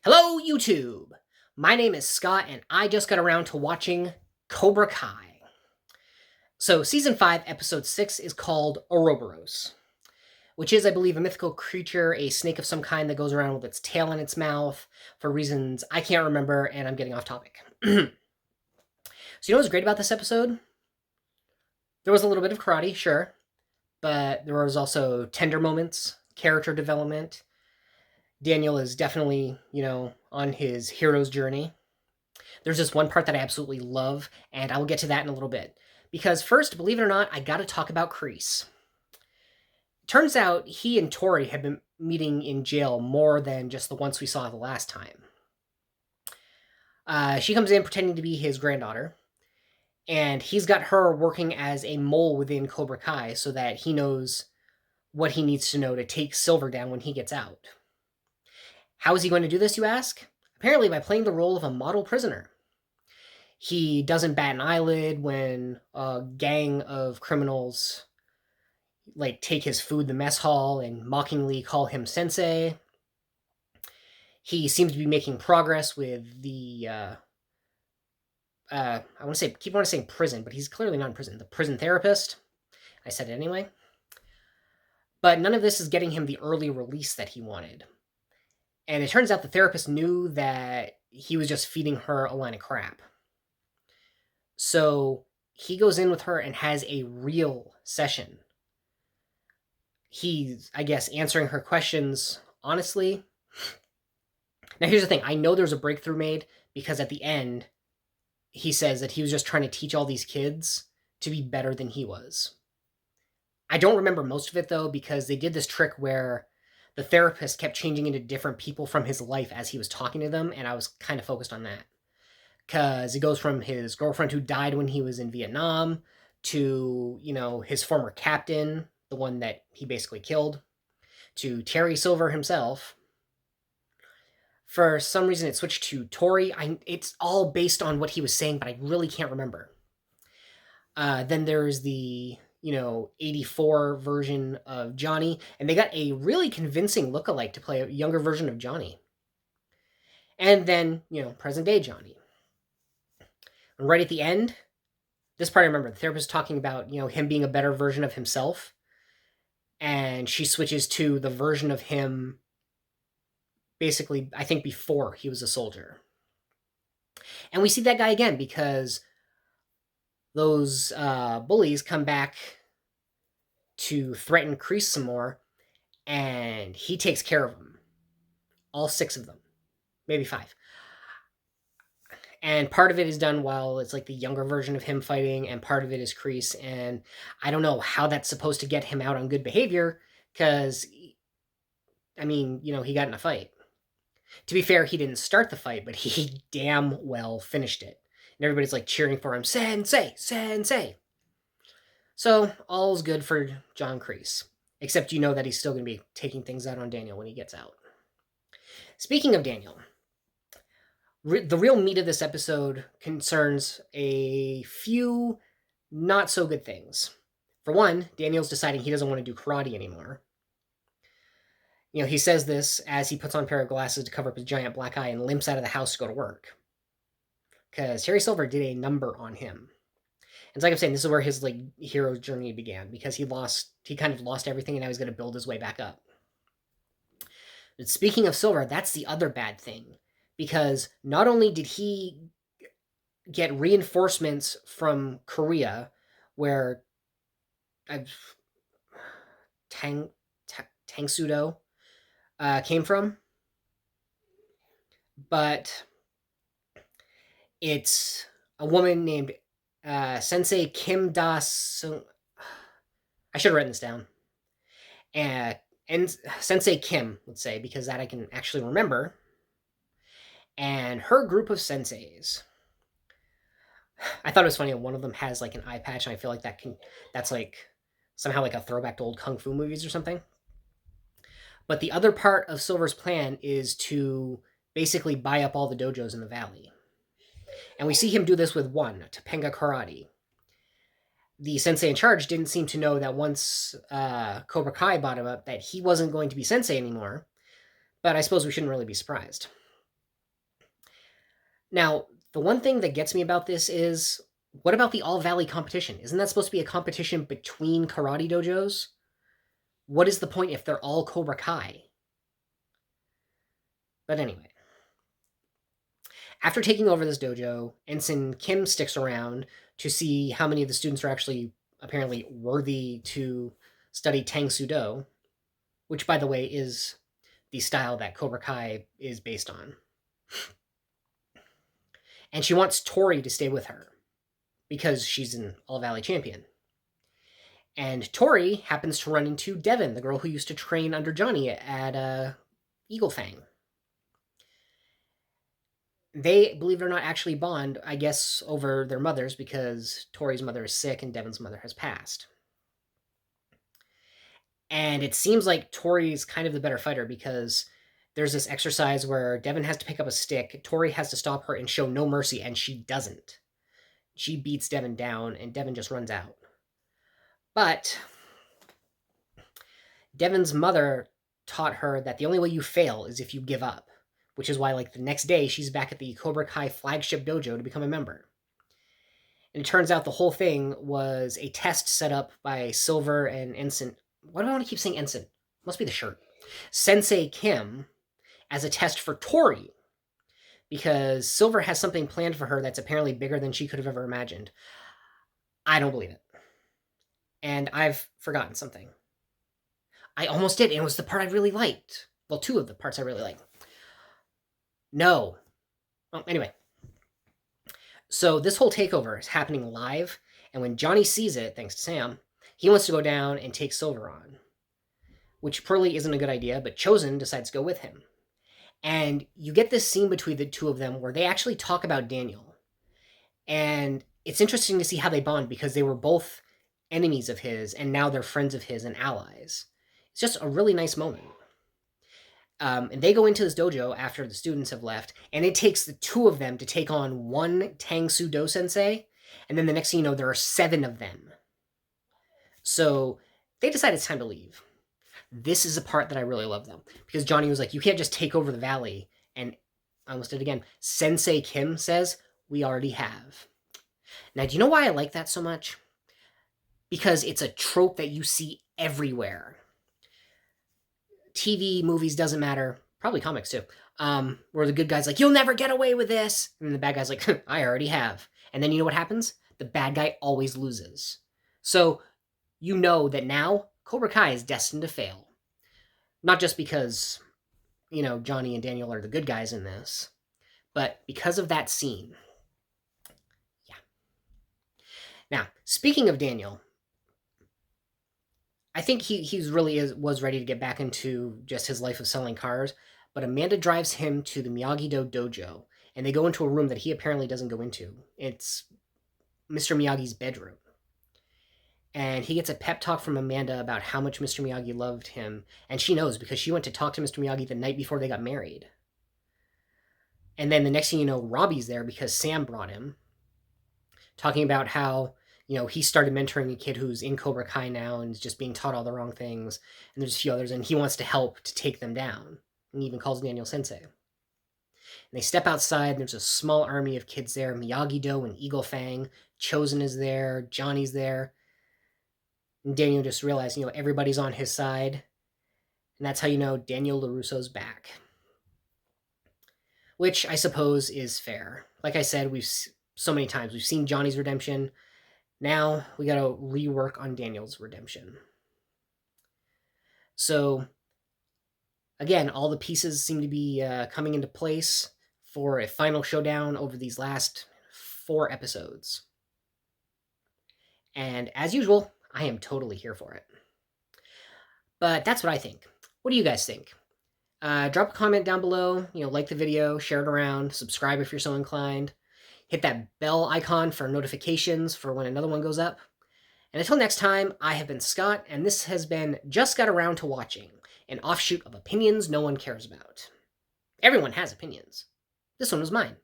Hello, YouTube! My name is Scott, and I just got around to watching Cobra Kai. So, Season 5, Episode 6 is called Ouroboros, which is, I believe, a mythical creature, a snake of some kind that goes around with its tail in its mouth for reasons I can't remember, and I'm getting off topic. So, you know what's great about this episode? There was a little bit of karate, sure, but there was also tender moments, character development. Daniel is definitely, on his hero's journey. There's this one part that I absolutely love, and I will get to that in a little bit. Because first, believe it or not, I gotta talk about Kreese. Turns out he and Tori have been meeting in jail more than just the once we saw the last time. She comes in pretending to be his granddaughter, and he's got her working as a mole within Cobra Kai so that he knows what he needs to know to take Silver down when he gets out. How is he going to do this, you ask? Apparently by playing the role of a model prisoner. He doesn't bat an eyelid when a gang of criminals take his food in the mess hall and mockingly call him sensei. He seems to be making progress with the I want to say prison, but he's clearly not in prison. The prison therapist. I said it anyway. But none of this is getting him the early release that he wanted. And it turns out the therapist knew that he was just feeding her a line of crap. So he goes in with her and has a real session. He's, I guess, answering her questions honestly. Now, here's the thing. I know there's a breakthrough made because at the end, he says that he was just trying to teach all these kids to be better than he was. I don't remember most of it, though, because they did this trick where the therapist kept changing into different people from his life as he was talking to them, and I was kind of focused on that. Because it goes from his girlfriend who died when he was in Vietnam to, his former captain, the one that he basically killed, to Terry Silver himself. For some reason, it switched to Tori. It's all based on what he was saying, but I really can't remember. Then there's the, 84 version of Johnny, and they got a really convincing lookalike to play a younger version of Johnny. And then, present day Johnny. And right at the end, this part I remember, the therapist talking about, him being a better version of himself. And she switches to the version of him, basically, I think before he was a soldier. And we see that guy again because those bullies come back to threaten Kreese some more, and he takes care of them. All 6 of them. Maybe 5. And part of it is done while it's like the younger version of him fighting, and part of it is Kreese. And I don't know how that's supposed to get him out on good behavior, because, he got in a fight. To be fair, he didn't start the fight, but he damn well finished it. And everybody's cheering for him, Sensei, Sensei. So, all's good for John Kreese. Except that he's still going to be taking things out on Daniel when he gets out. Speaking of Daniel, the real meat of this episode concerns a few not so good things. For one, Daniel's deciding he doesn't want to do karate anymore. He says this as he puts on a pair of glasses to cover up his giant black eye and limps out of the house to go to work. Because Terry Silver did a number on him. And it's like I'm saying, this is where his hero journey began, because he kind of lost everything and now he's going to build his way back up. But speaking of Silver, that's the other bad thing. Because not only did he get reinforcements from Korea, where Tangsudo came from, but it's a woman named Sensei Kim Da-sung. I should have written this down. And Sensei Kim, let's say, because that I can actually remember. And her group of senseis. I thought it was funny that one of them has an eye patch, and I feel like that's somehow a throwback to old kung fu movies or something. But the other part of Silver's plan is to basically buy up all the dojos in the valley. And we see him do this with one, Topanga Karate. The sensei in charge didn't seem to know that once Cobra Kai bought him up, that he wasn't going to be sensei anymore. But I suppose we shouldn't really be surprised. Now, the one thing that gets me about this is, what about the All Valley competition? Isn't that supposed to be a competition between karate dojos? What is the point if they're all Cobra Kai? But anyway. After taking over this dojo, Ensign Kim sticks around to see how many of the students are actually apparently worthy to study Tang Soo Do, which, by the way, is the style that Cobra Kai is based on. And she wants Tori to stay with her because she's an All Valley champion. And Tori happens to run into Devin, the girl who used to train under Johnny at Eagle Fang. They, believe it or not, actually bond, I guess, over their mothers because Tori's mother is sick and Devin's mother has passed. And it seems like Tori's kind of the better fighter because there's this exercise where Devin has to pick up a stick, Tori has to stop her and show no mercy, and she doesn't. She beats Devin down, and Devin just runs out. But Devin's mother taught her that the only way you fail is if you give up, which is why, like, the next day, she's back at the Cobra Kai flagship dojo to become a member. And it turns out the whole thing was a test set up by Silver and Ensign. Why do I want to keep saying Ensign? Must be the shirt. Sensei Kim, as a test for Tori, because Silver has something planned for her that's apparently bigger than she could have ever imagined. I don't believe it. And I've forgotten something. I almost did, and it was the part I really liked. Well, two of the parts I really liked. No. Well, anyway. So this whole takeover is happening live, and when Johnny sees it, thanks to Sam, he wants to go down and take Silver on, which probably isn't a good idea, but Chosen decides to go with him. And you get this scene between the two of them where they actually talk about Daniel. And it's interesting to see how they bond because they were both enemies of his, and now they're friends of his and allies. It's just a really nice moment. And they go into this dojo after the students have left, and it takes the two of them to take on one Tang Soo Do sensei, and then the next thing you know, there are 7 of them. So they decide it's time to leave. This is a part that I really love, though, because Johnny was like, you can't just take over the valley, and I almost did it again. Sensei Kim says, we already have. Now, do you know why I like that so much? Because it's a trope that you see everywhere. TV, movies, doesn't matter. Probably comics too. Where the good guy's like, you'll never get away with this. And the bad guy's like, I already have. And then you know what happens? The bad guy always loses. So you know that now Cobra Kai is destined to fail. Not just because, you know, Johnny and Daniel are the good guys in this, but because of that scene. Yeah. Now, speaking of Daniel, I think he really was ready to get back into just his life of selling cars, but Amanda drives him to the Miyagi-Do dojo, and they go into a room that he apparently doesn't go into. It's Mr. Miyagi's bedroom. And he gets a pep talk from Amanda about how much Mr. Miyagi loved him, and she knows because she went to talk to Mr. Miyagi the night before they got married. And then the next thing you know, Robbie's there because Sam brought him, talking about how, you know, he started mentoring a kid who's in Cobra Kai now and is just being taught all the wrong things. And there's a few others, and he wants to help to take them down. And he even calls Daniel Sensei. And they step outside, and there's a small army of kids there. Miyagi-Do and Eagle Fang. Chosen is there. Johnny's there. And Daniel just realized, you know, everybody's on his side. And that's how you know Daniel LaRusso's back. Which I suppose is fair. Like I said, so many times, we've seen Johnny's redemption. Now we got to rework on Daniel's redemption. So, again, all the pieces seem to be coming into place for a final showdown over these last 4 episodes. And as usual, I am totally here for it. But that's what I think. What do you guys think? Drop a comment down below. You know, like the video, share it around, subscribe if you're so inclined. Hit that bell icon for notifications for when another one goes up. And until next time, I have been Scott, and this has been Just Got Around to Watching, an offshoot of opinions no one cares about. Everyone has opinions. This one was mine.